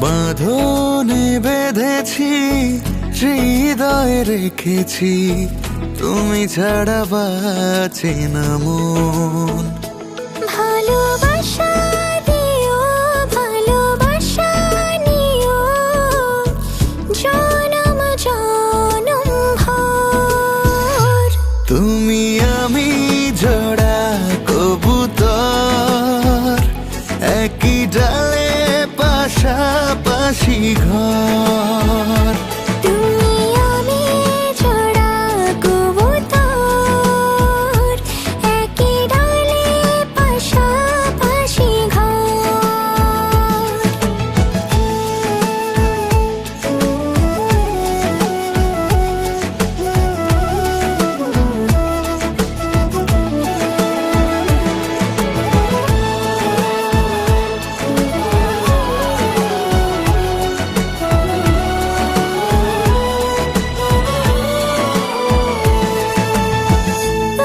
বাঁধনে বেঁধেছি, হৃদয়ে রেখেছি, তুমি ছাড়া বাঁচে না মন। ভালোবাসা দিও, ভালোবাসা নিও, জনম জনম ভর। তুমি আমি জোড়া কবুতর, একই ডালে পাশাপাশি ঘর। তুমি আমি জোড়া কবুতর, একই ডালে পাশাপাশি ঘর।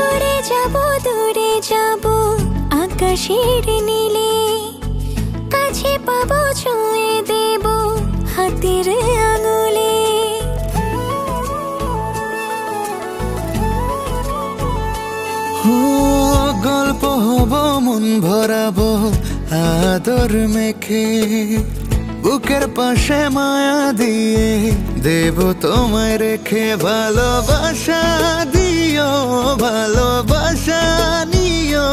উড়ে যাব, দূরে যাব, আকাশের নীলে, কাছে পাবো, ছুঁয়ে দেব হাতের আঙুলে। ও গল্প হব, মন ভরাবো আদর মেখে, বুকের পাশে মায়া দিয়ে দেব তোমায় রেখে। ভালোবাসা দিও, ভালোবাসা নিও,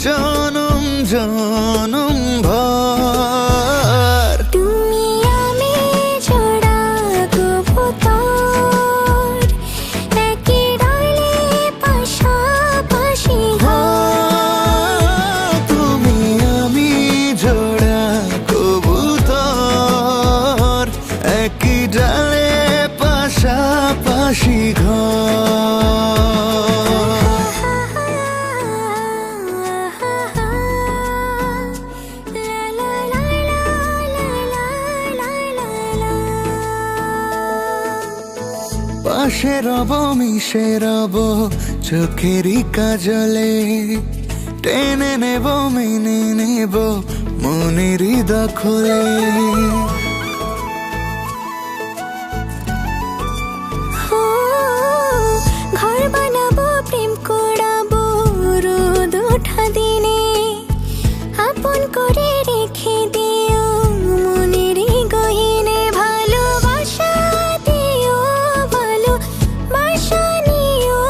জনম জনম ভর। তুমি আমি জোড়া কবুতর, একই ডালে পাশাপাশি ঘর। তুমি আমি জোড়া কবুতর, একই ডালে পাশাপাশি ঘর। পাশে রব, মিশে রব চোখেরই কাজলে, টেনে নেব, মেনে নেব মনেরই দখলে। ঘর বানাবো, প্রেম করাবো রোদ ওঠা দিনে, আপন করে রেখে দিও মনের গহিনে। ভালোবাসা দিও, ভালোবাসা নিও,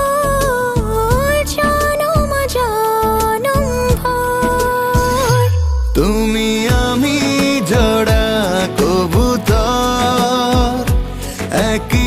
জনম জনম ভর। তুমি আমি জোড়া কবুতর, একই